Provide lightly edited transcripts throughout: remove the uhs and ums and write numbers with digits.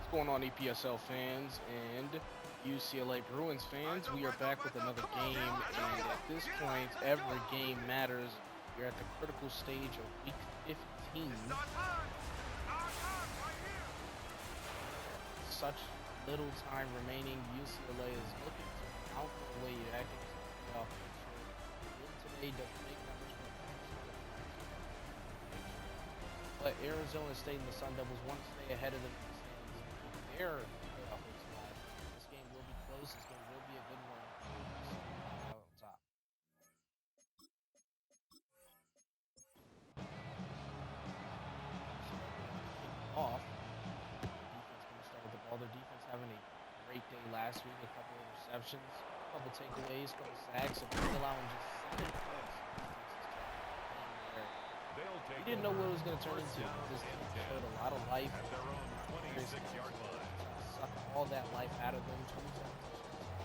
What's going on, EPSL fans and UCLA Bruins fans? We are back with another game, and at this point, every game matters. We're at the critical stage of week 15. Such little time remaining. UCLA is looking to out the way back into the playoff picture. Win today doesn't make that much of a difference, but Arizona State and the Sun Devils want to stay ahead of them in the standings and keep their playoff hopes alive. This game will be close. This game will be a good one. Out on top. Off. Defense going to start with the ball. Their defense having a great day last week. A couple of receptions, a couple takeaways, a couple sacks, and only allowing just 7 points. We didn't know what it was going to turn into. This team showed a lot of life. Suck all that life out of them. 27 touchdowns,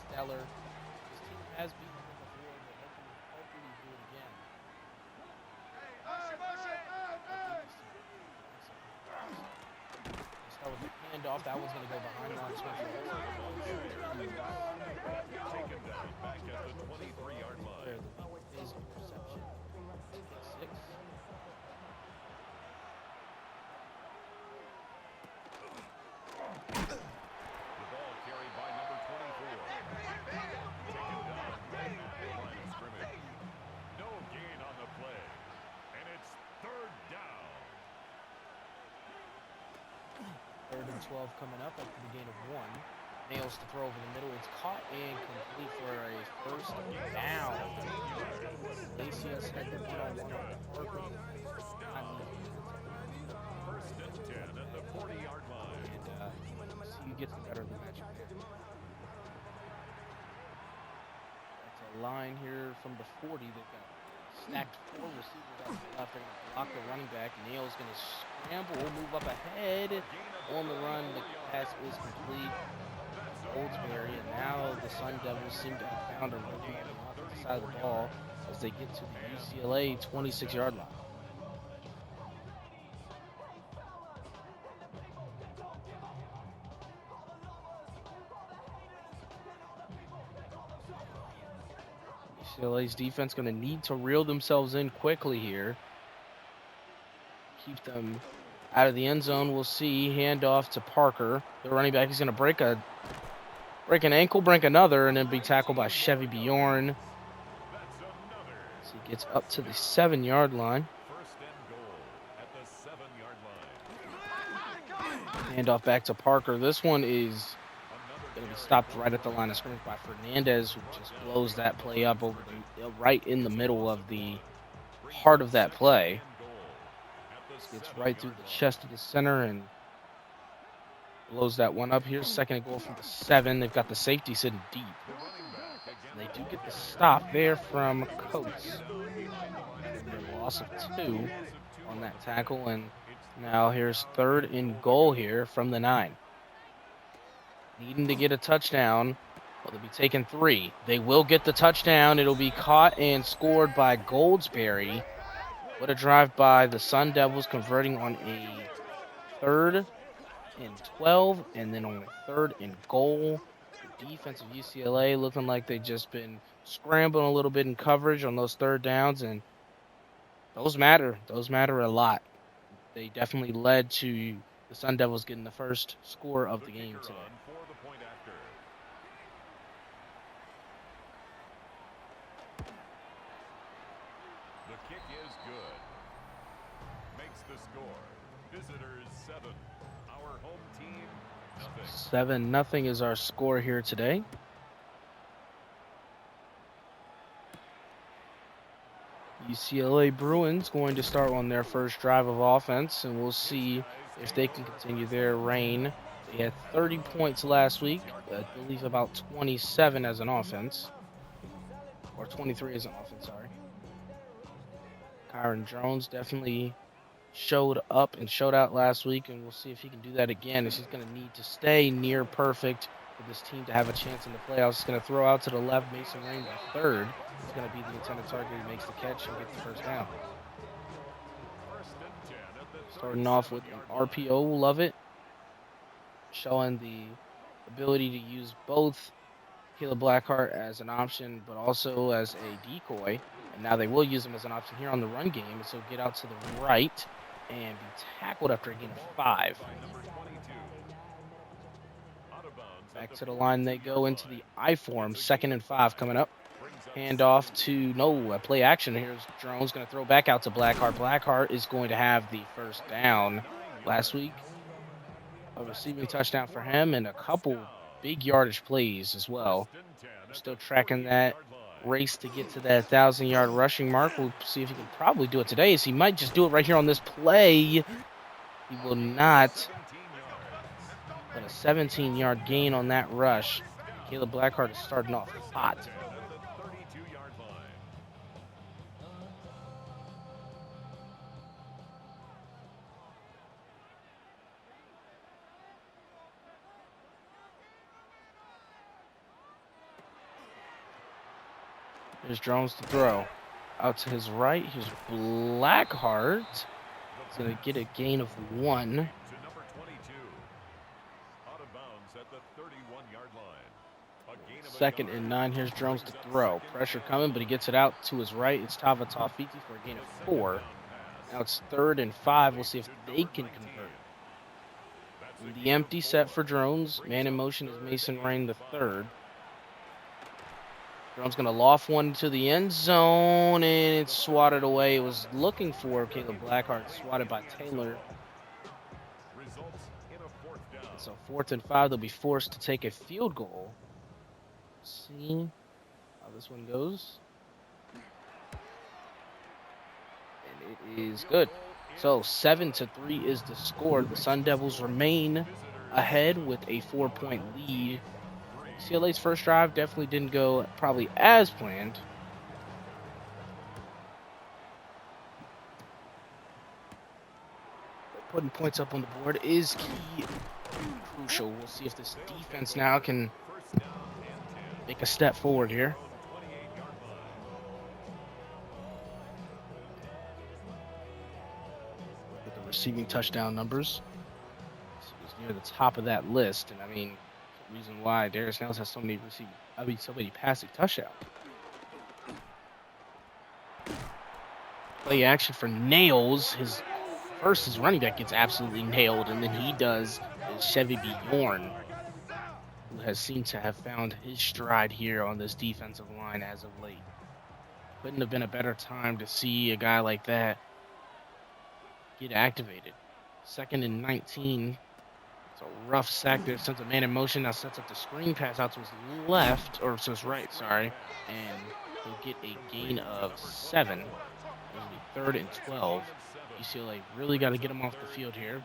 stellar. This team has beaten them before, but hopefully do it again. Start with the handoff. That one's going to go behind line. Taken down back at the 23-yard line. Is interception. 6. The ball carried by number 24. Taken down back at the line of scrimmage. No gain on the play. And it's third down. 3rd and 12 coming up after the gain of 1. Nails to throw over the middle. It's caught and complete for a first down. ACS had the one-on-one on Parker. First and 10 at the 40-yard line. And CU gets the better of the matchup there. That's a line here from the 40. They've got stacked 4 receivers out to the left. They're going to block the running back. Nails going to scramble, move up ahead. On the run, the pass is complete. Goldsberry, and now the Sun Devils seem to have found a rhythm on the offensive side of the ball as they get to the UCLA 26-yard line. UCLA's defense going to need to reel themselves in quickly here. Keep them out of the end zone. We'll see. Handoff to Parker. The running back is going to break an ankle, break another, and then be tackled by Chevy Bjorn. So he gets up to the 7-yard line. First and goal at the 7-yard line. Handoff back to Parker. This one is going to be stopped right at the line of scrimmage by Fernandez, who just blows that play up over right in the middle of the heart of that play. Gets right through the chest of the center and blows that one up here. 2nd and goal from the 7. They've got the safety sitting deep. And they do get the stop there from Coates. A loss of 2 on that tackle. And now here's 3rd and goal here from the 9. Needing to get a touchdown. Well, they'll be taking 3. They will get the touchdown. It'll be caught and scored by Goldsberry. What a drive by the Sun Devils, converting on a 3rd and 12, and then on a 3rd and goal. The defense of UCLA looking like they've just been scrambling a little bit in coverage on those 3rd downs, and those matter. Those matter a lot. They definitely led to the Sun Devils getting the first score of the game today. The kick is good. Makes the score. Visitors 7. Our home team 7-0 is our score here today. UCLA Bruins going to start on their first drive of offense, and we'll see if they can continue their reign. They had 30 points last week, I believe about 27 as an offense, or 23 as an offense, sorry. Kyron Jones definitely showed up and showed out last week, and we'll see if he can do that again, as he's going to need to stay near perfect for this team to have a chance in the playoffs. He's going to throw out to the left. Mason Rain by 3rd. He's going to be the intended target. He makes the catch and gets the first down. Starting off with an RPO, love it. Showing the ability to use both Caleb Blackheart as an option, but also as a decoy. And now they will use him as an option here on the run game. So get out to the right and be tackled after a gain of 5. Back to the line they go into the I form. 2nd and 5 coming up. Handoff to a play action. Here's Drones going to throw back out to Blackheart. Blackheart is going to have the first down. Last week, a receiving touchdown for him and a couple big yardage plays as well. We're still tracking that race to get to that 1,000-yard rushing mark. We'll see if he can probably do it today. So he might just do it right here on this play. He will not. But a 17-yard gain on that rush. Caleb Blackheart is starting off hot. Here's Drones to throw. Out to his right, here's Blackheart. He's going to get a gain of 1. 2nd and 9. Here's Drones to throw. Pressure coming, but he gets it out to his right. It's Tava Tafiti for a gain of 4. Now it's 3rd and 5. We'll see if they can convert. In the empty set for Drones. Man in motion is Mason Rain the 3rd. Drones going to loft one to the end zone, and it's swatted away. It was looking for Caleb Blackheart, swatted by Taylor. So 4th and 5, they'll be forced to take a field goal. See how this one goes. And it is good. So 7-3 is the score. The Sun Devils remain ahead with a 4-point lead. UCLA's first drive definitely didn't go probably as planned. But putting points up on the board is key, crucial. We'll see if this defense now can make a step forward here. Look at the receiving touchdown numbers. So he's near the top of that list, and I mean, reason why Darius Nails has so many passing touchdowns. Play action for Nails. His running back gets absolutely nailed, and then he does is Chevy Bjorn, who has seemed to have found his stride here on this defensive line as of late. Couldn't have been a better time to see a guy like that get activated. 2nd and 19. It's a rough sack there. Sends a man in motion. Now sets up the screen pass out to his left, or to his right, sorry. And he'll get a gain of 7. It'll be 3rd and 12. UCLA really got to get him off the field here.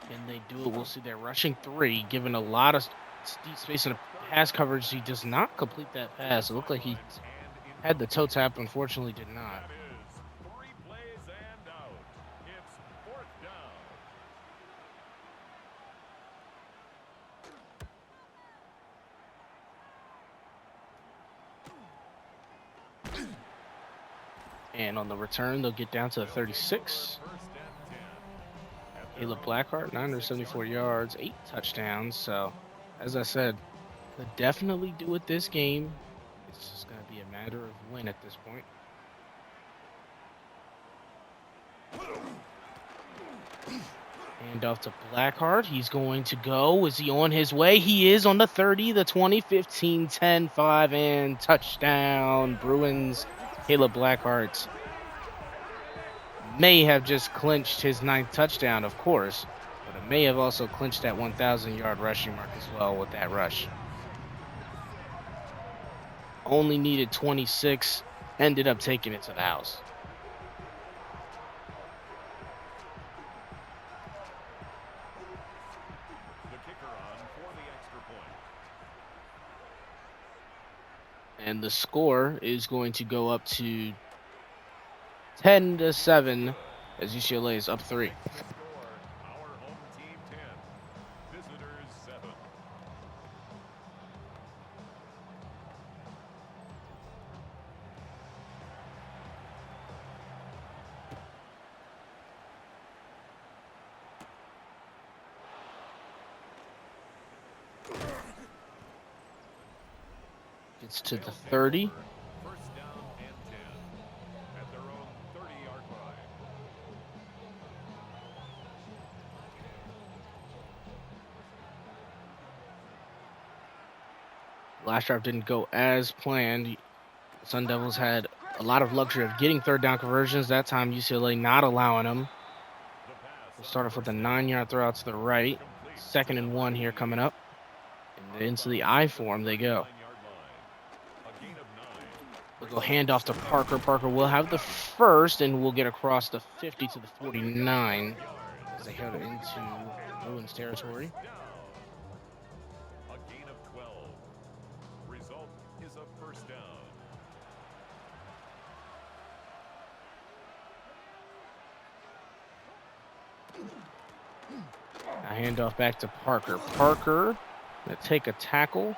Can they do it? We'll see. They're rushing 3, given a lot of deep space in the pass coverage. He does not complete that pass. It looked like he had the toe tap. Unfortunately, did not. And on the return, they'll get down to the 36. Caleb Blackheart, 974 yards, 8 touchdowns. So, as I said, could definitely do it this game. It's just going to be a matter of when at this point. Hand off to Blackheart. He's going to go. Is he on his way? He is on the 30, the 20, 15, 10, 5, and touchdown. Bruins. Caleb Blackheart may have just clinched his 9th touchdown, of course, but it may have also clinched that 1,000-yard rushing mark as well with that rush. Only needed 26, ended up taking it to the house. The kicker on for the extra point. And the score is going to go up to 10-7 as UCLA is up 3. Our home team 10, visitors 7. Gets to the 30. First down and 10 at their own 30-yard line. Last drive didn't go as planned. The Sun Devils had a lot of luxury of getting third down conversions. That time, UCLA not allowing them. We'll start off with a 9-yard throw out to the right. 2nd and 1 here coming up. And into the I form they go. We'll go handoff to Parker. Parker will have the first, and we'll get across the 50 to the 49 as they head into Bruins territory. A gain of 12. Result is a first down. A handoff back to Parker. Parker going to take a tackle.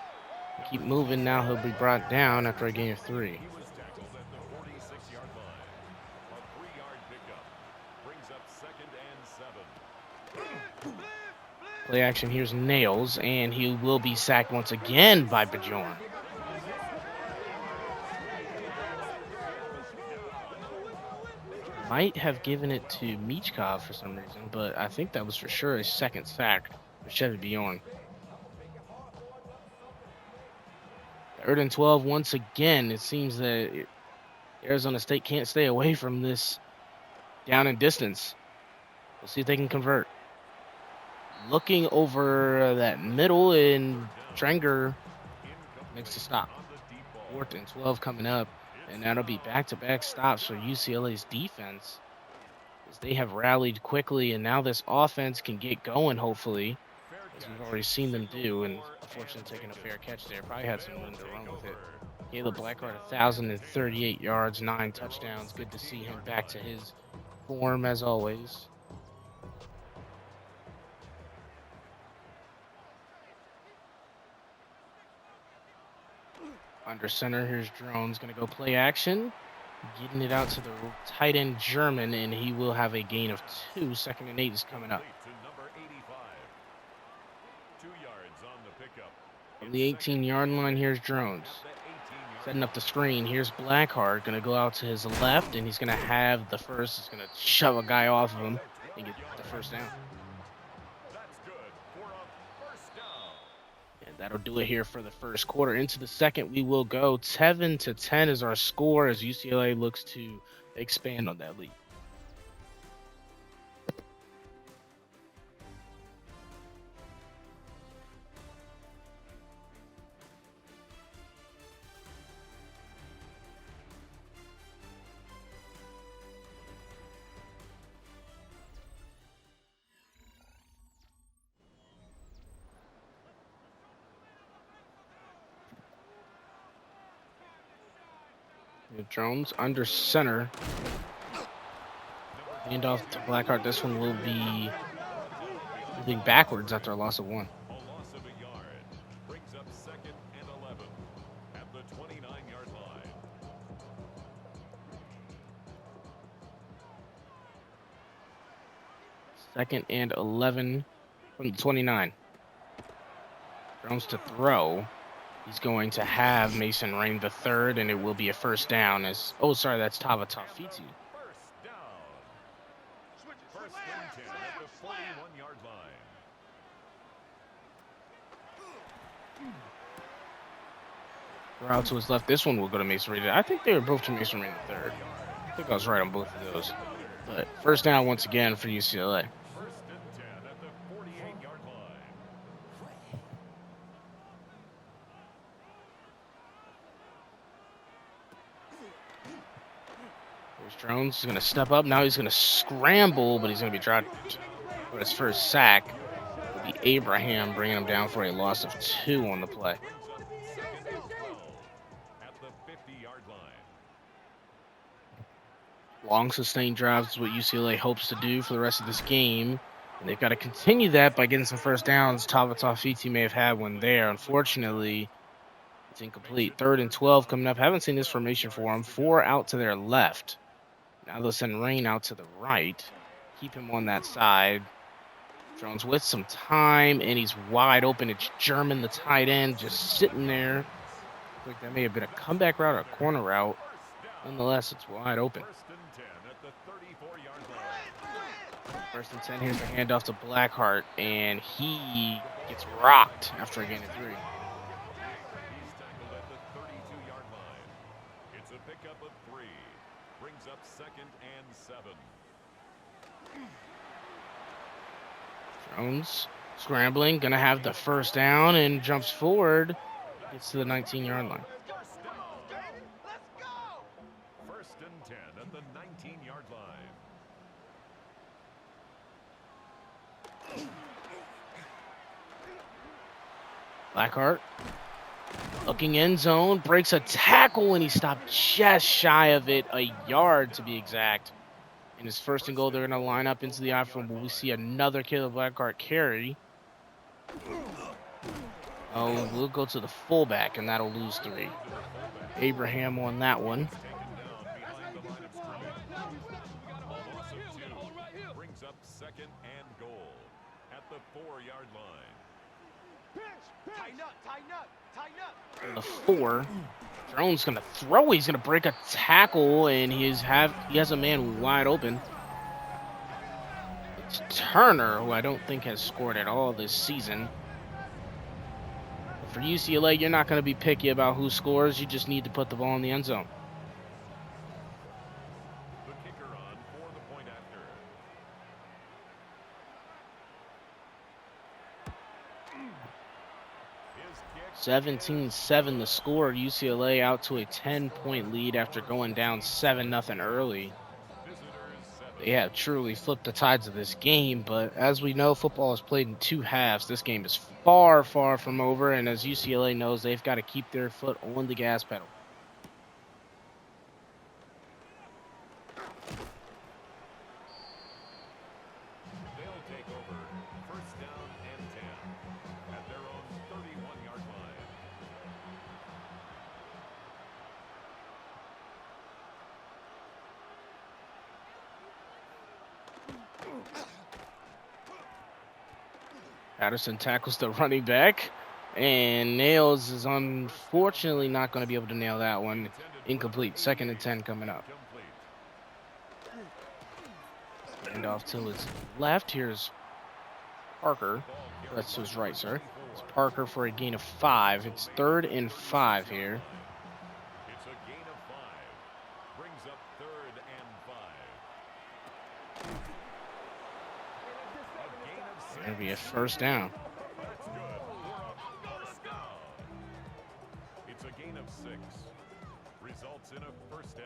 Keep moving. Now he'll be brought down after a gain of 3. He was tackled at the 46-yard line. A 3-yard pickup brings up 2nd and 7. Play action. Here's Nails, and he will be sacked once again by Bjorn. Might have given it to Michkov for some reason, but I think that was for sure a second sack for Chevy Bjorn. 3rd and 12 once again. It seems that Arizona State can't stay away from this down and distance. We'll see if they can convert. Looking over that middle, and Trenger makes the stop. 4th and 12 coming up, and that'll be back-to-back stops for UCLA's defense, as they have rallied quickly, and now this offense can get going, hopefully, as we've already seen them do. And unfortunately, taking a fair catch there. Probably had some room to run with it. Caleb Blackheart, 1,038 yards, 9 touchdowns. Good to see him back to his form as always. Under center, here's Drones. Going to go play action. Getting it out to the tight end German, and he will have a gain of 2. 2nd and 8 is coming up. From the 18-yard line, here's Drones. Setting up the screen. Here's Blackheart. Going to go out to his left, and he's going to have the first. He's going to shove a guy off of him and get the first down. And that'll do it here for the first quarter. Into the second, we will go. 7-10 is our score as UCLA looks to expand on that lead. Jones under center. Hand off to Blackheart. This one will be moving backwards after a loss of 1. A loss of a yard brings up 2nd and 11 at the 29-yard line. Second and 11 from the 29. Jones to throw. He's going to have Mason Rain the third, and it will be a first down. That's Tava Tafiti. First down. First and 10 at the 41-yard line. Throw out to his left. This one will go to Mason Rain. I think they were both to Mason Rain the third. I think I was right on both of those. But first down once again for UCLA. First and 10 at the 48-yard line. There's Jones. He's going to step up. Now he's going to scramble, but he's going to be dropped for his first sack. It'll be Abraham bringing him down for a loss of 2 on the play. At the 50-yard line. Long sustained drives is what UCLA hopes to do for the rest of this game. And they've got to continue that by getting some first downs. Tava Tafiti may have had one there. Unfortunately, it's incomplete. 3rd and 12 coming up. Haven't seen this formation for him. 4 out to their left. Now they'll send Rain out to the right. Keep him on that side. Jones with some time, and he's wide open. It's German, the tight end, just sitting there. like that may have been a comeback route or a corner route. Nonetheless, it's wide open. First and 10 at the 34-yard line. First and 10, here's the handoff to Blackheart, and he gets rocked after a gain of 3. He's tackled at the 32-yard line. It's a pickup of 3. Brings up 2nd and 7. Jones scrambling, gonna have the first down and jumps forward, gets to the 19-yard line. First and 10 at the 19-yard line. Blackheart looking end zone, breaks a tackle, and he stopped just shy of it, a yard to be exact. In his first and goal, they're going to line up into the I-form, but we see another Caleb Blackheart carry. Oh, we'll go to the fullback, and that'll lose 3. Abraham on that one. Taken down behind the line of scrimmage. A loss of 2. Brings up 2nd and goal at the 4-yard line. On the 4. Drone's going to throw. He's going to break a tackle, and he has a man wide open. It's Turner, who I don't think has scored at all this season. But for UCLA, you're not going to be picky about who scores. You just need to put the ball in the end zone. The kicker on for the point after. 17-7 the score. UCLA out to a 10-point lead after going down 7-0 early. They have truly flipped the tides of this game, but as we know, football is played in 2 halves. This game is far, far from over, and as UCLA knows, they've got to keep their foot on the gas pedal. They'll take over first down and 10 at their own 31-yard line. Patterson tackles the running back, and Nails is unfortunately not going to be able to nail that one. Incomplete. 2nd and 10 coming up. And off to his left. Here's Parker. That's to his right, sir. It's Parker for a gain of 5. It's 3rd and 5 here. It's a gain of 5. Brings up 3rd and 5. A gain of 6. Going to be a first down. That's good. First down. It's a gain of 6. Results in a first down.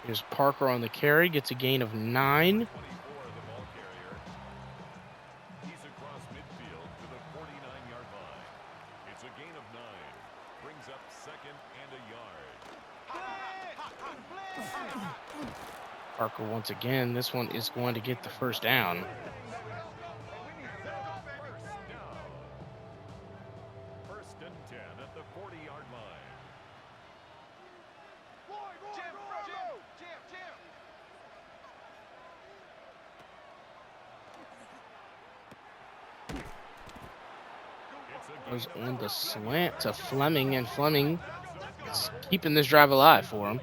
Here's Parker on the carry. Gets a gain of 9. 24 of the ball carrier. He's across midfield to the 49-yard line. It's a gain of 9. Brings up 2nd and a yard. Parker once again. This one is going to get the first down. First and 10 at the 40-yard line. Goes on the slant to Fleming, and Fleming is keeping this drive alive for him.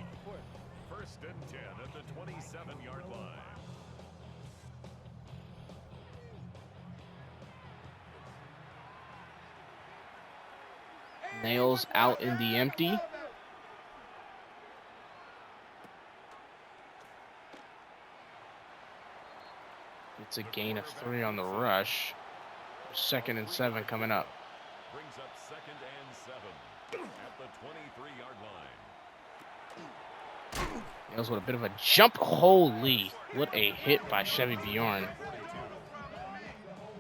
First and 10 at the 27-yard line. Nails out in the empty. It's a gain of 3 on the rush. 2nd and 7 coming up. Brings up 2nd and 7 at the 23-yard line. Nails with a bit of a jump. Holy, what a hit by Chevy Bjorn. A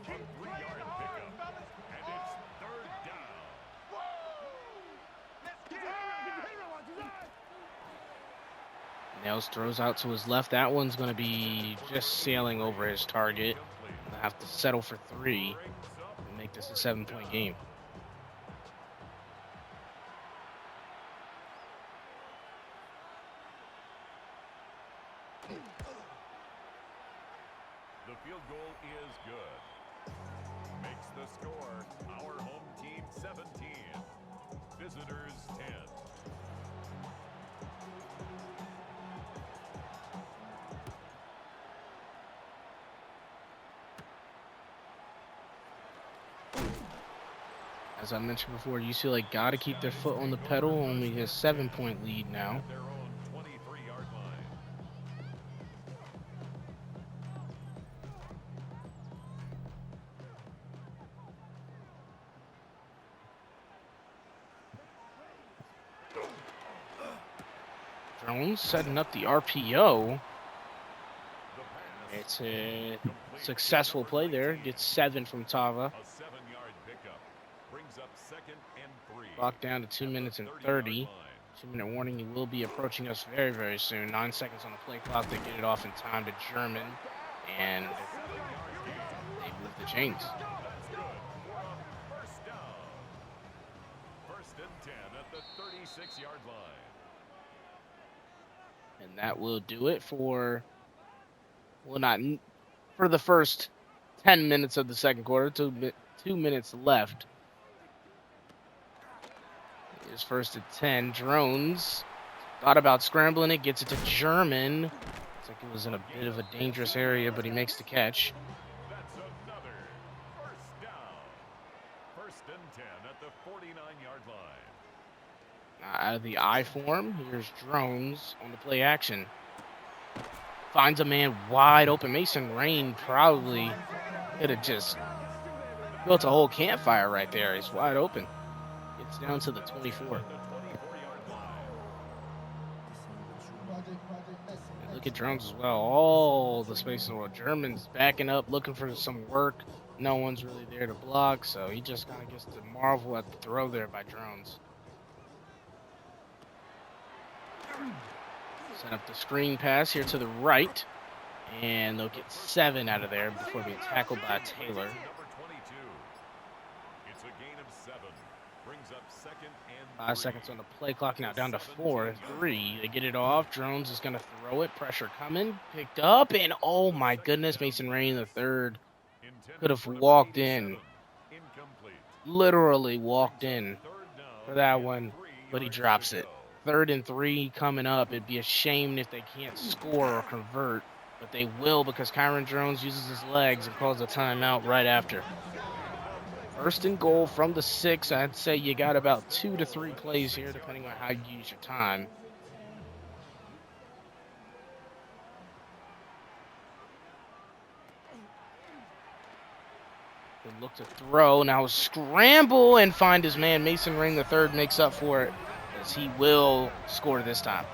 3-yard pickup, and it's 3rd down. Nails throws out to his left. That one's going to be just sailing over his target. They'll have to settle for 3 and make this a 7-point game. Our home team 17. Visitors 10. As I mentioned before, UCLA got to keep their foot on the pedal. Only a 7-point lead now. At their own 23-yard line. Drones setting up the RPO. The pass. It's a successful play there. Gets 7 from Tava. A 7-yard pickup. Brings up 2nd and 3. Clock down to 2 minutes and 30. 2-minute warning. He will be approaching us very, very soon. 9 seconds on the play clock. They get it off in time to German. And they move the chains. That's good. First down. 1st and 10 at the 36-yard line. And that will do it for, well, not for the first 10 minutes of the second quarter. 2 minutes left. It's 1st and 10. Drones thought about scrambling it. Gets it to German. Looks like it was in a bit of a dangerous area, but he makes the catch. That's another first down. 1st and 10 at the 49-yard line. Out of the I form, here's Drones on the play action. Finds a man wide open. Mason Rain probably could have just built a whole campfire right there. He's wide open. It's down to the 24. And look at Drones as well. All the space in the world. German's backing up, looking for some work. No one's really there to block, so he just kind of gets to marvel at the throw there by Drones. Set up the screen pass here to the right, and they'll get 7 out of there before being tackled by Taylor. Number 22. It's a gain of 7. Brings up 2nd and 5 seconds on the play clock now, down to 4-3. They get it off. Drones is going to throw it. Pressure coming. Picked up, and oh my goodness, Mason Rain the third could have walked in. Literally walked in for that one, but he drops it. 3rd and 3 coming up. It'd be a shame if they can't score or convert, but they will because Kyron Drones uses his legs and calls a timeout right after. 1st and goal from the 6. I'd say you got about 2 to 3 plays here, depending on how you use your time. Good look to throw. Now scramble and find his man. Mason Ring the third makes up for it, as he will score this time.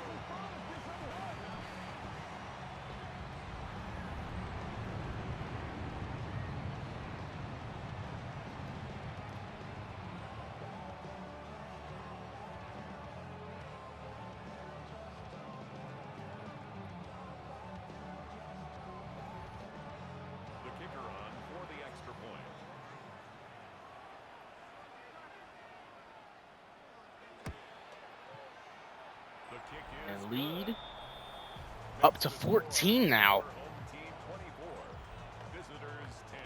The kicker on for the extra point. The kick is And lead good. up to 14 now. Home team 24. Visitors 10.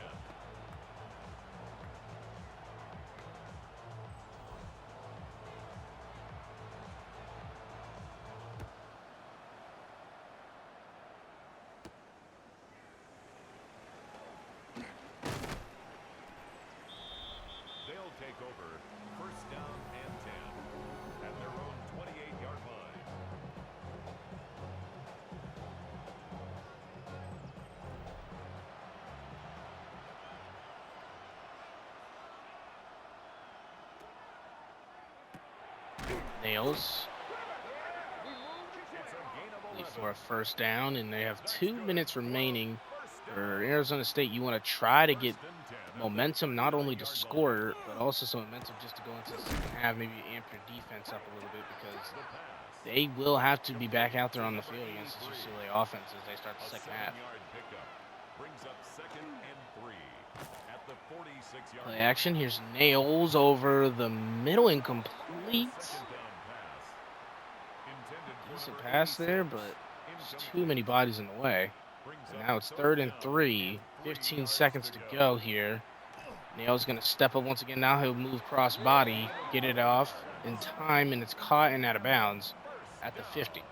They'll take over 1st down and 10 at their own 28-yard line. Nails It's a gain of 11. for a 1st down, and they have 2 minutes remaining. For Arizona State, you want to try to get 1st and 10 at the momentum, not only to score, but also some momentum just to go into the second half, maybe amp your defense up a little bit, because the pass. they will have to be back out there on the field against this UCLA offense as they start the second half. 7-yard pickup. Brings up 2nd and 3 at the 46-yard Play action. Here's Nails over the middle, incomplete. Decent pass there, but just too many bodies in the way. And now it's 3rd and 3. 15 seconds to go here. Nail's going to step up once again. Now he'll move cross body, get it off in time, and it's caught and out of bounds at the 50.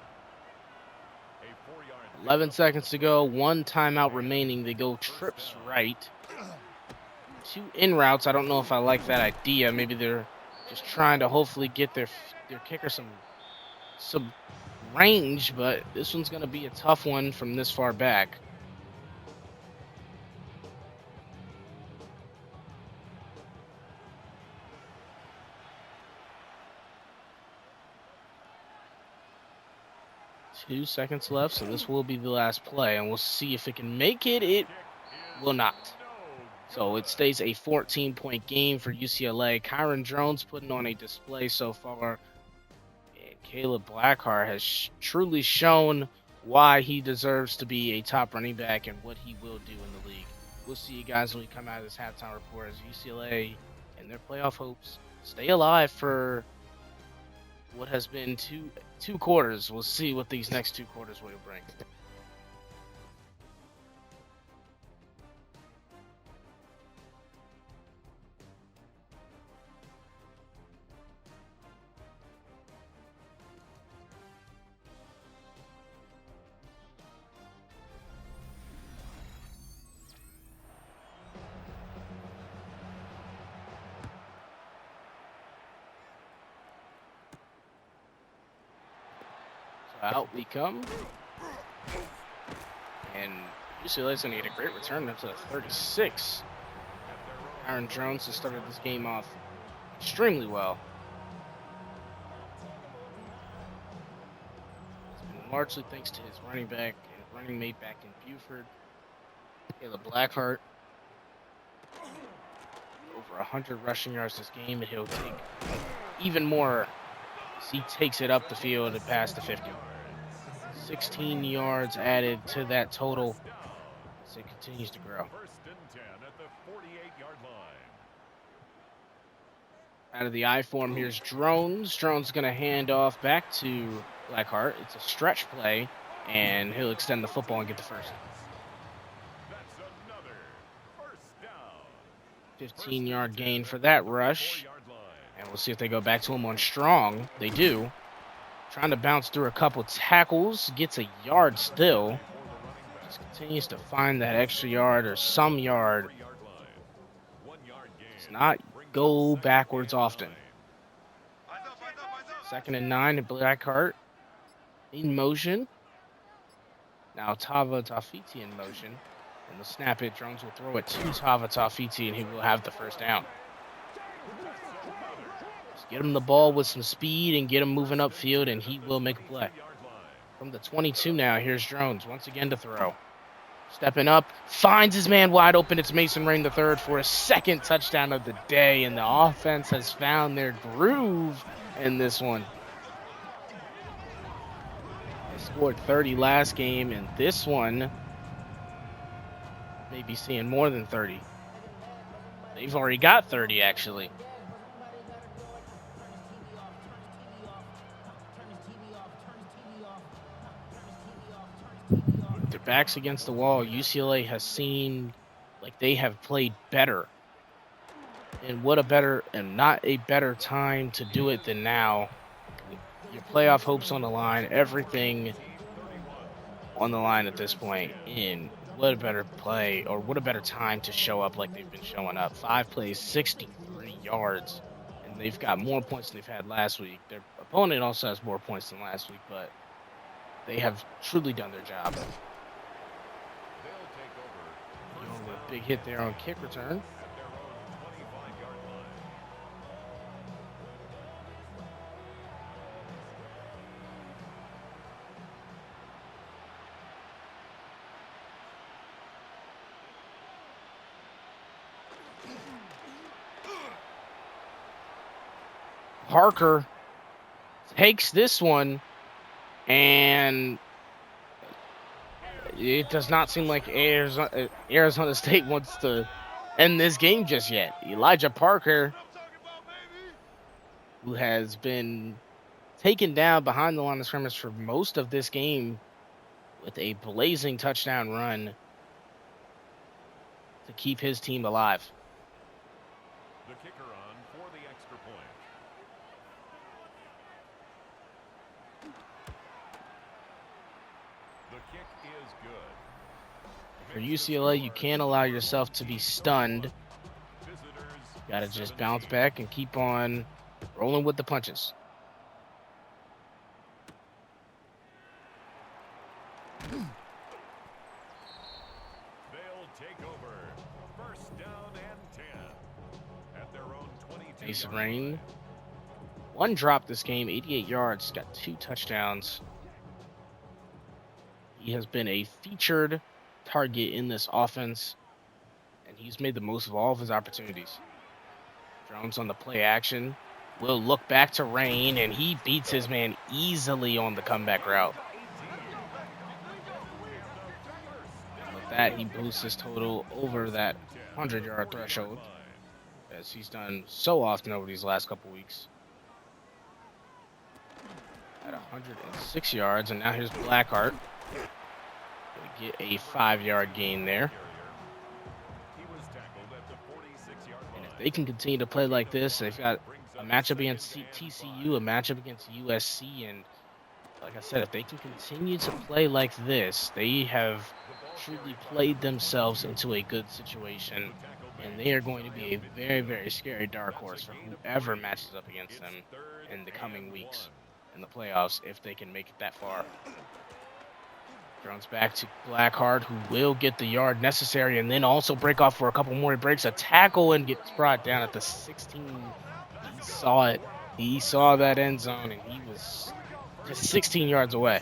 11 seconds to go. 1 timeout remaining. They go trips right. 2 in routes. I don't know if I like that idea. Maybe they're just trying to hopefully get their kicker some range, but this one's going to be a tough one from this far back. Two seconds left, so this will be the last play, and we'll see if it can make it. It will not. So it stays a 14-point game for UCLA. Kyron Drones putting on a display so far. And Caleb Blackheart has truly shown why he deserves to be a top running back and what he will do in the league. We'll see you guys when we come out of this halftime report as UCLA and their playoff hopes stay alive for what has been two quarters. We'll see what these next 2 quarters will bring. Out we come. And UCLA's going to get a great return up to the 36. Aaron Jones has started this game off extremely well. It's been largely thanks to his running back and running mate back in Buford. Caleb Blackheart. Over 100 rushing yards this game, and he'll take even more as he takes it up the field and past the 50. 16 yards added to that total as it continues to grow. First and 10 at the 48-yard line. Out of the I form, here's Drones. Drones going to hand off back to Blackheart. It's a stretch play, and he'll extend the football and get the first. That's another first down. 15-yard gain for that rush. And we'll see if they go back to him on strong. They do. Trying to bounce through a couple tackles. Gets a yard still. Just continues to find that extra yard or some yard. Does not go backwards often. 2nd and 9 to Blackheart. In motion. Now Tava Tafiti in motion. And the snap it. Drones will throw it to Tava Tafiti and he will have the first down. Get him the ball with some speed and get him moving upfield, and he will make a play. From the 22 now, here's Drones once again to throw. Stepping up, finds his man wide open. It's Mason Rain III for a 2nd touchdown of the day, and the offense has found their groove in this one. They scored 30 last game, and this one may be seeing more than 30. They've already got 30, actually. Their backs against the wall, UCLA has seemed like they have played better. And what a better and not a better time to do it than now. Your playoff hopes on the line, everything on the line at this point. And what a better play, or what a better time to show up like they've been showing up. 5 plays, 63 yards. And they've got more points than they've had last week. Their opponent also has more points than last week, but they have truly done their job. A big hit there on kick return. Parker takes this one, and it does not seem like Arizona State wants to end this game just yet. Elijah Parker, who has been taken down behind the line of scrimmage for most of this game with a blazing touchdown run to keep his team alive. The kicker on for the extra point. The kick is good. For UCLA, you can't allow yourself to be stunned. Got to just bounce back and keep on rolling with the punches. They'll take over. First down and 10 at their own 22. Mason Rain. One drop this game, 88 yards, got 2 touchdowns. He has been a featured target in this offense, and he's made the most of all of his opportunities. Jones on the play action. Will look back to Rain, and he beats his man easily on the comeback route. And with that, he boosts his total over that 100-yard threshold, as he's done so often over these last couple weeks. At 106 yards, and now here's Blackheart. Gonna get a 5-yard gain there. And if they can continue to play like this, they've got a matchup against TCU, a matchup against USC, and like I said, if they can continue to play like this, they have truly played themselves into a good situation, and they are going to be a very, very scary dark horse for whoever matches up against them in the coming weeks in the playoffs, if they can make it that far. Drones back to Blackheart, who will get the yard necessary and then also break off for a couple more. He breaks a tackle and gets brought down at the 16. He saw it. He saw that end zone, and he was just 16 yards away.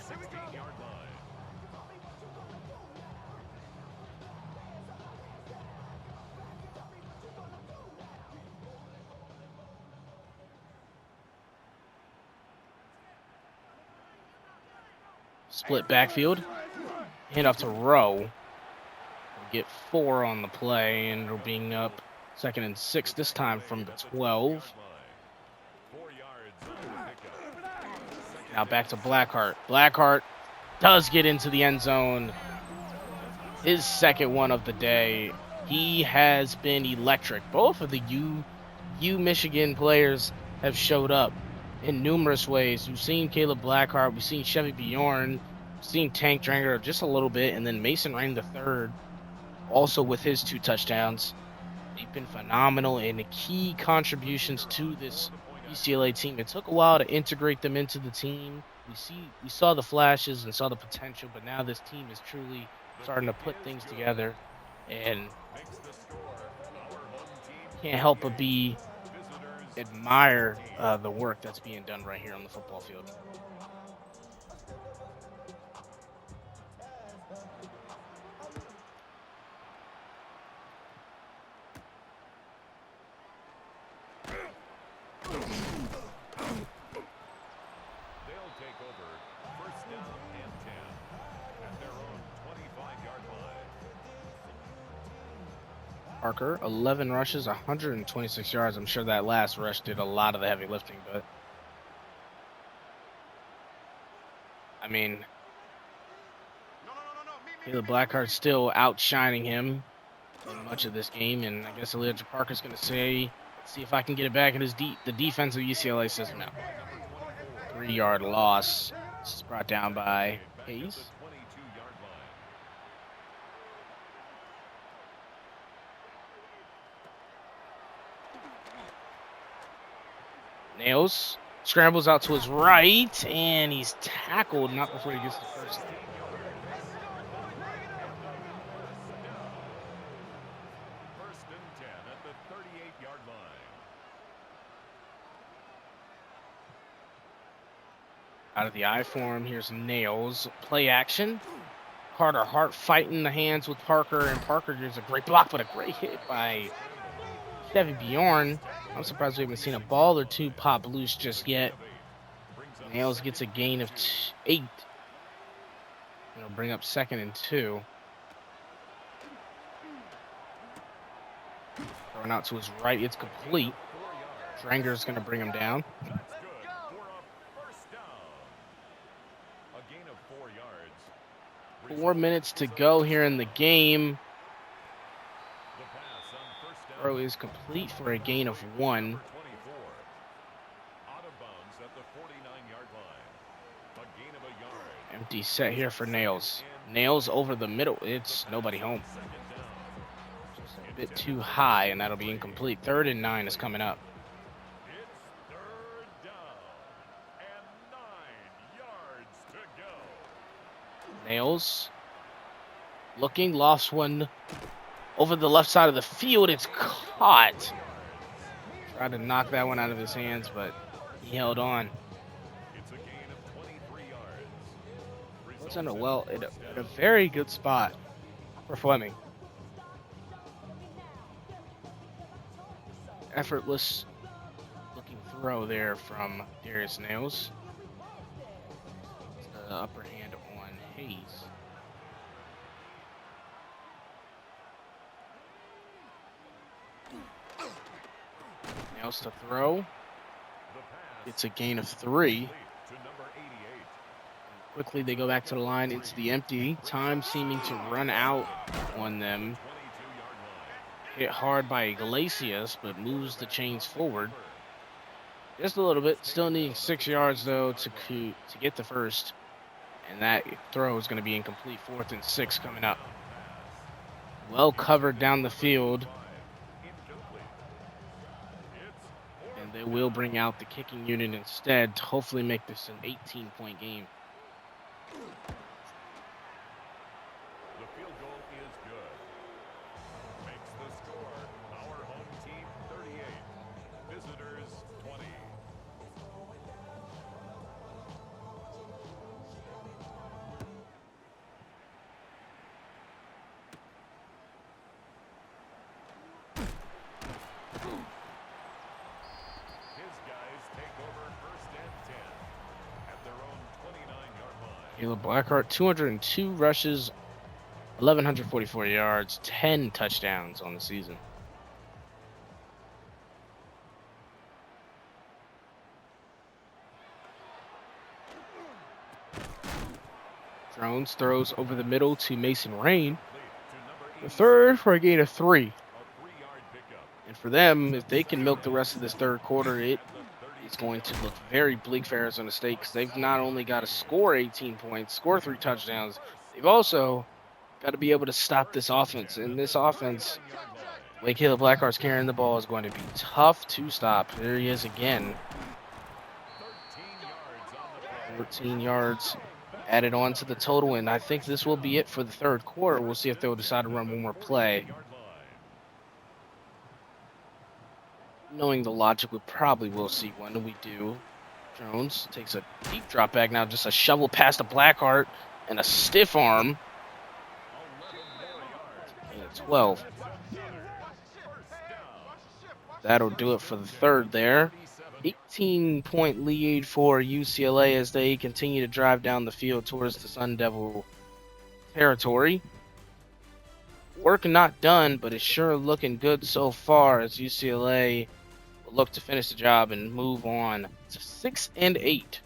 Split backfield. Hand off to Rowe. We'll get 4 on the play, and we're being up 2nd and 6 this time from the 12. Now back to Blackheart. Blackheart does get into the end zone. His second one of the day. He has been electric. Both of the U Michigan players have showed up in numerous ways. We've seen Caleb Blackheart. We've seen Chevy Bjorn. We've seen Tank Dranger just a little bit. And then Mason Rain III, also with his 2 touchdowns. They've been phenomenal in the key contributions to this UCLA team. It took a while to integrate them into the team. We saw the flashes and saw the potential, but now this team is truly starting to put things together, and can't help but admire the work that's being done right here on the football field. Parker, 11 rushes, 126 yards. I'm sure that last rush did a lot of the heavy lifting, but I mean, Caleb Blackheart's still outshining him in much of this game, and I guess Elijah Parker's going to say, let's see if I can get it back in the defensive UCLA system now. 3-yard loss. This is brought down by Hayes. Nails, scrambles out to his right, and he's tackled not before he gets the first down. First and 10 at the 38-yard line. Out of the I form, here's Nails. Play action. Carter Hart fighting the hands with Parker, and Parker gives a great block, but a great hit by Chevy Bjorn. I'm surprised we haven't seen a ball or 2 pop loose just yet. Nails gets a gain of 8. It'll bring up 2nd and 2. Throwing out to his right, it's complete. Dranger's going to bring him down. That's good for a first down. A gain of 4 yards. 4 minutes to go here in the game. The pass on first down. throw is complete for a gain of 1. Out of bounds at the 49-yard line. A gain of a yard. Empty set here for Nails. Nails over the middle. It's nobody home. Just a bit too high, and that'll be incomplete. 3rd and 9 is coming up. It's 3rd down and 9 yards to go. Nails looking, lost one over the left side of the field. It's caught. Tried to knock that one out of his hands, but he held on. It's a gain of 23 yards. Was in a very good spot for Fleming. Effortless looking throw there from Darius Nails. It's the upper hand on Hayes. Nails to throw. It's a gain of 3. Quickly they go back to the line. It's the empty. Time seeming to run out on them. Hit hard by Iglesias, but moves the chains forward. Just a little bit. Still needing 6 yards, though, to get the first. And that throw is going to be incomplete. 4th and 6 coming up. Well covered down the field. And they will bring out the kicking unit instead to hopefully make this an 18-point game. The field goal is good. Makes the score our home team 38, visitors 20. His guys take over 1st and 10 at their own 29-yard line. Caleb Blackheart, 202 rushes, 1,144 yards, 10 touchdowns on the season. Drones throws over the middle to Mason Rain. The 3rd for a gain of 3. And for them, if they can milk the rest of this 3rd quarter, it's going to look very bleak for Arizona State because they've not only got to score 18 points, score 3 touchdowns, they've also got to be able to stop this offense. And this offense, the way Caleb Blackheart's carrying the ball, is going to be tough to stop. There he is again. 14 yards added on to the total, and I think this will be it for the 3rd quarter. We'll see if they'll decide to run one more play. Knowing the logic, we probably will see one, and we do. Jones takes a deep drop back now, just a shovel pass to Blackheart, and a stiff arm. And a 12. That'll do it for the 3rd there. 18-point lead for UCLA as they continue to drive down the field towards the Sun Devil territory. Work not done, but it's sure looking good so far as UCLA will look to finish the job and move on to 6 and 8.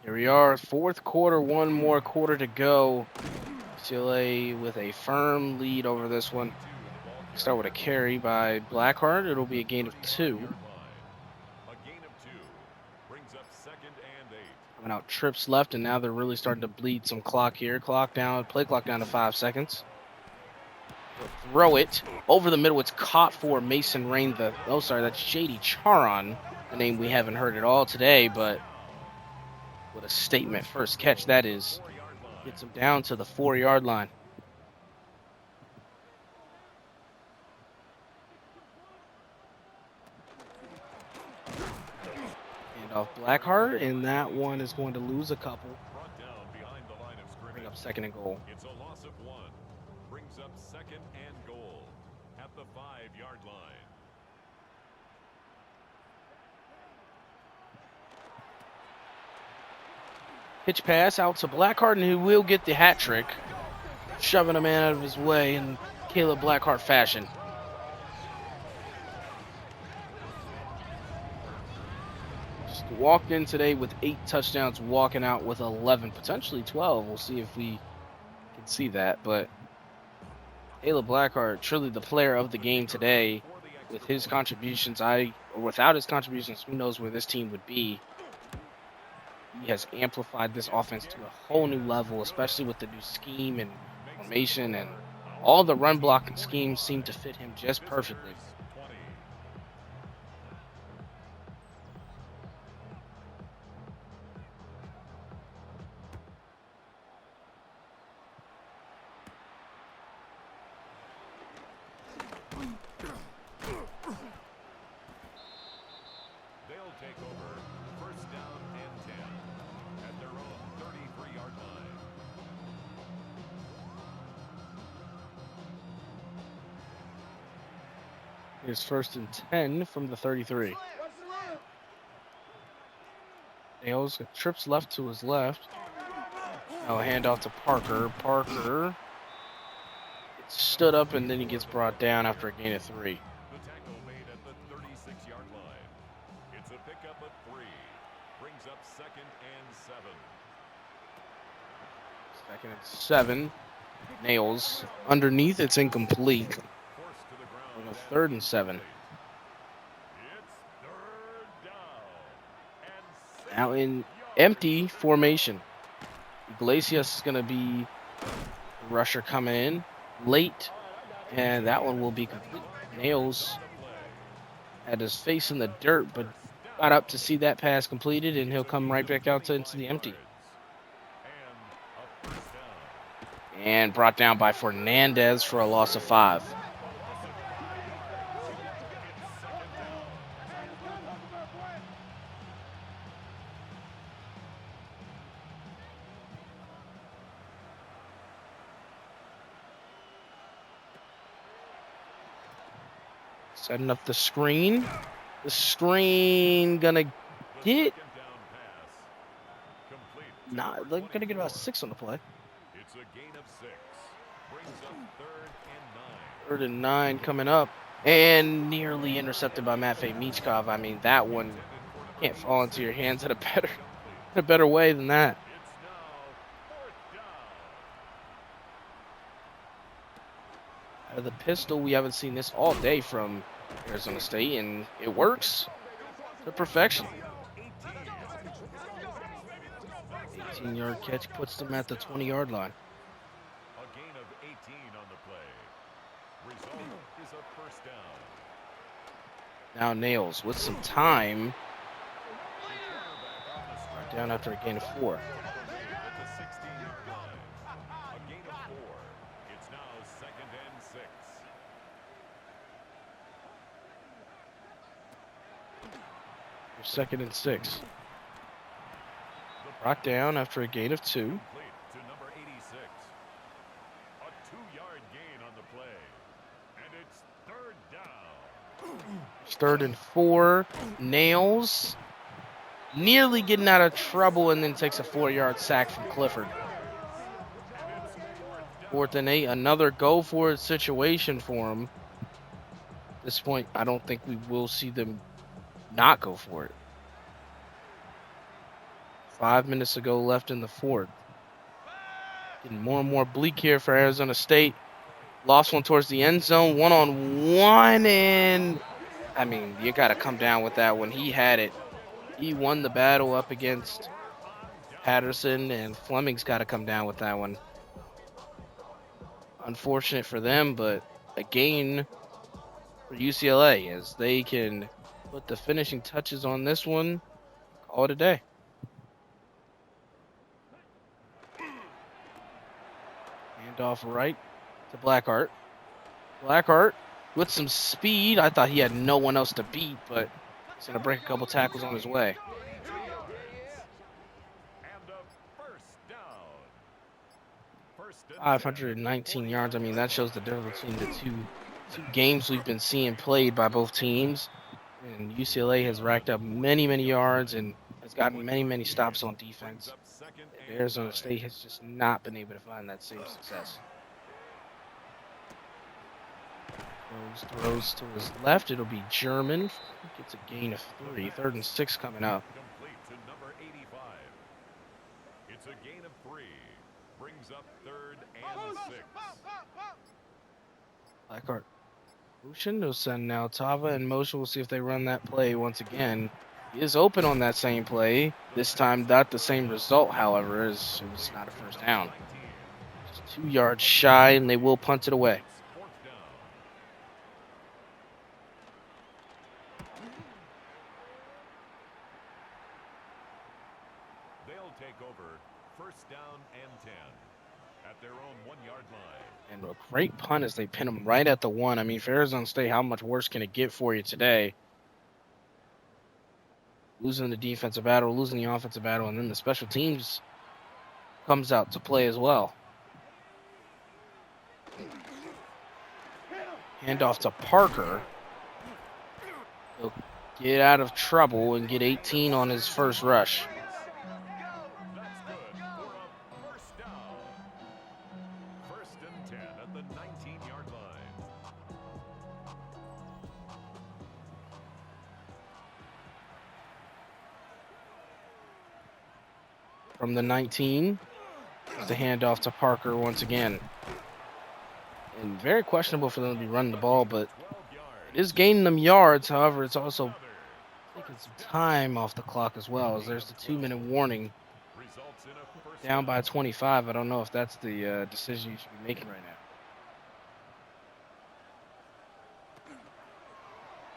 Here we are, 4th quarter, one more quarter to go. UCLA with a firm lead over this one. Start with a carry by Blackheart. It'll be a gain of 2. Coming out trips left, and now they're really starting to bleed some clock here. Play clock down to 5 seconds. Throw it over the middle. It's caught for Mason Rain. That's J.D. Charon, a name we haven't heard at all today, but what a statement first catch that is. Gets him down to the 4-yard line. And off Blackheart, and that one is going to lose a couple. Bring up 2nd and goal. It's a loss of 1. Brings up 2nd and goal at the 5-yard line. Pitch pass out to Blackheart, and he will get the hat trick. shoving a man out of his way in Caleb Blackheart fashion. Just walked in today with 8 touchdowns, walking out with 11, potentially 12. We'll see if we can see that. But Caleb Blackheart, truly the player of the game today. With his contributions, or without his contributions, who knows where this team would be. He has amplified this offense to a whole new level, especially with the new scheme and formation, and all the run blocking schemes seem to fit him just perfectly. They'll take over first down and 10 at their own 33-yard line. Here's first and 10 from the 33. Nails trips left to his left. Now a handoff to Parker. Parker stood up and then he gets brought down after a gain of 3. The tackle made at the 36-yard line. It's a pickup of 3. Brings up second and 7. Second and 7. Nails underneath. It's incomplete. Forced to the ground. On a third and 7. It's third down. And Now in empty formation. Iglesias is going to be the rusher coming in late, and that one will be complete. Nails had his face in the dirt, but got up to see that pass completed, and he'll come right back out into the empty. And brought down by Fernandez for a loss of 5. Setting up the screen. The screen gonna get. Nah, they're gonna get about 6 on the play. It's a gain of 6. Brings up third and 9. Third and 9 coming up. And nearly intercepted by Matvey Michkov. I mean, that one can't fall into your hands in a better way than that. It's now fourth down. Out of the pistol, we haven't seen this all day from Arizona State, and it works to perfection. 18-yard catch puts them at the 20-yard line. A gain of 18 on the play. Result is a first down. Now Nails with some time. Down after a gain of 4. At the 16-yard line. A gain of 4. It's now second and 6. Second and 6. Brought down after a gain of 2. Complete to number 86. A 2-yard gain on the play. And it's third down. It's third and 4. Nails nearly getting out of trouble and then takes a 4-yard sack from Clifford. Fourth and 8. Another go for it situation for him. At this point, I don't think we will see them not go for it. 5 minutes ago left in the fourth. Getting more and more bleak here for Arizona State. Lost one towards the end zone, 1-on-1, and I mean, you got to come down with that one. He had it. He won the battle up against Patterson, and Fleming's got to come down with that one. Unfortunate for them, but a gain for UCLA as they can put the finishing touches on this one. Call it a day. Handoff right to Blackheart. Blackheart with some speed. I thought he had no one else to beat, but he's going to break a couple tackles on his way. And a first down. 519 yards. I mean, that shows the difference between the two games we've been seeing played by both teams. And UCLA has racked up many, many yards and has gotten many, many stops on defense. Arizona State has just not been able to find that same success. Throws to his left. It'll be German. Gets a gain of 3. 3rd and 6 coming up. Complete to number 85. It's a gain of 3. Brings up 3rd and 6. Blackheart motion. They'll send now Tava in motion. We'll see if they run that play once again. He is open on that same play. This time, not the same result, however, as it was not a first down. Just 2 yards shy, and they will punt it away. They'll take over 1st down and 10 at their own 1-yard line. And a great punt as they pin him right at the 1. I mean, for Arizona State, how much worse can it get for you today? Losing the defensive battle, losing the offensive battle, and then the special teams comes out to play as well. Handoff to Parker. He'll get out of trouble and get 18 on his first rush. That's good for a 1st down. 1st and 10 at the 19-yard line. From the 19, the handoff to Parker once again. And very questionable for them to be running the ball, but it is gaining them yards. However, it's also taking some time off the clock as well, as there's the 2-minute warning. Down by 25. I don't know if that's the decision you should be making right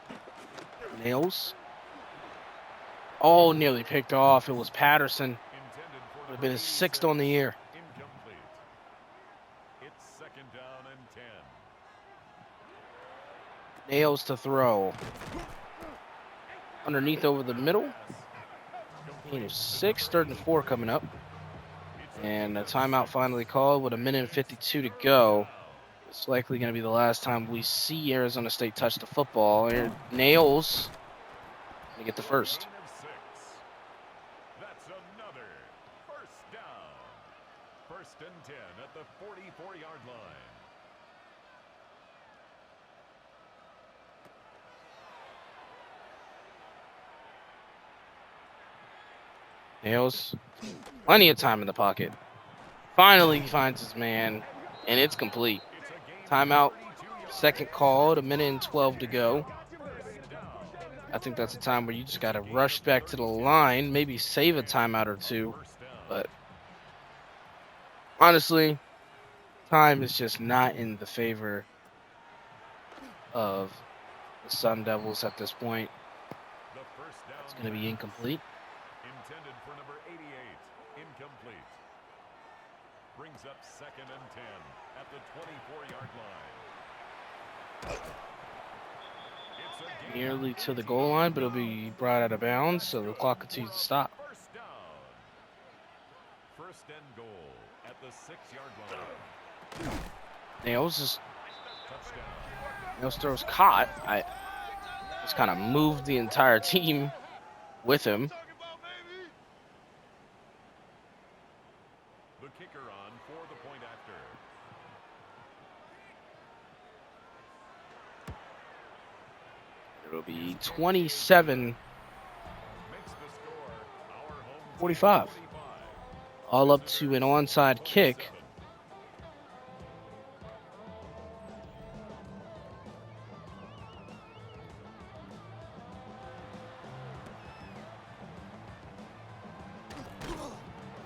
now. Nails. Oh, nearly picked off. It was Patterson. Would have been his 6th on the year. Incomplete. It's 2nd down and 10. Nails to throw. Underneath over the middle. Gain of 6. 3rd and 4 coming up. And a timeout finally called with 1:52 to go. It's likely going to be the last time we see Arizona State touch the football. Nails to get the first. Gain of 6. That's another 1st down. 1st and 10 at the 44-yard line. Nails, plenty of time in the pocket. Finally he finds his man, and it's complete. Timeout, 2nd called, 1:12 to go. I think that's a time where you just got to rush back to the line, maybe save a timeout or 2. But honestly, time is just not in the favor of the Sun Devils at this point. It's going to be incomplete. Intended for number 88. Incomplete. Brings up 2nd and 10 at the 24-yard line. It's a gain Nearly to the goal line, but it'll be brought out of bounds, so the clock continues to stop. 1st down. 1st and goal at the 6-yard line. Nails Touchdown. throws caught. I just kind of moved the entire team with him. The kicker on for the point after. It'll be 27-45. Makes the score our home 45. All up to an onside kick.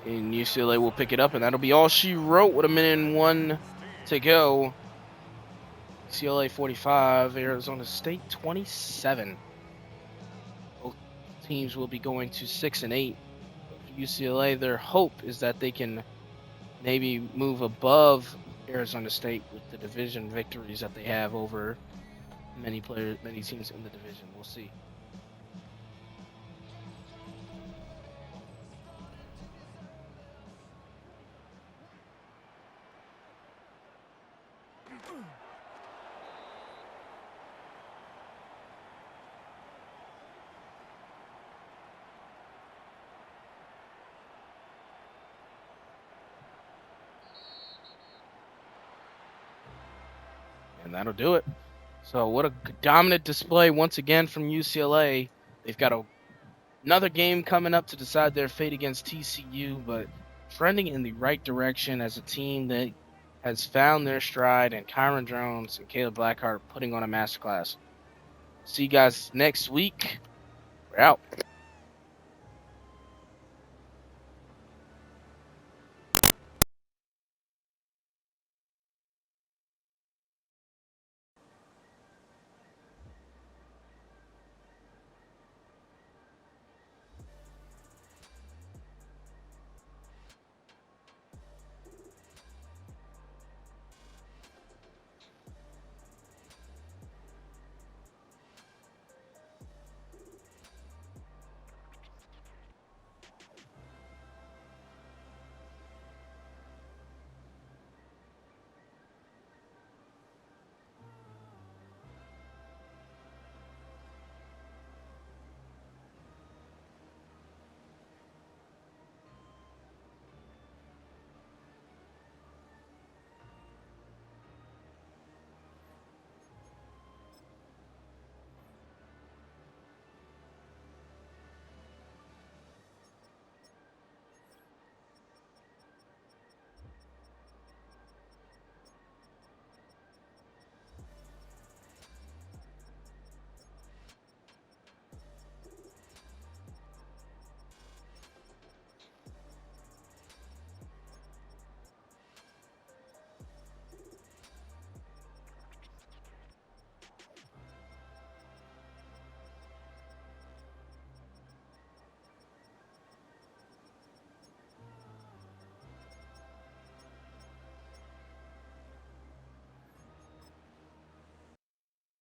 And UCLA will pick it up, and that'll be all she wrote with 1:01 to go. UCLA 45, Arizona State 27. Both teams will be going to 6 and 8. For UCLA, their hope is that they can maybe move above Arizona State with the division victories that they have over many teams in the division. We'll see. And that'll do it. So what a dominant display once again from UCLA. They've got another game coming up to decide their fate against TCU, but trending in the right direction as a team that has found their stride, and Kyron Jones and Caleb Blackheart putting on a masterclass. See you guys next week. We're out.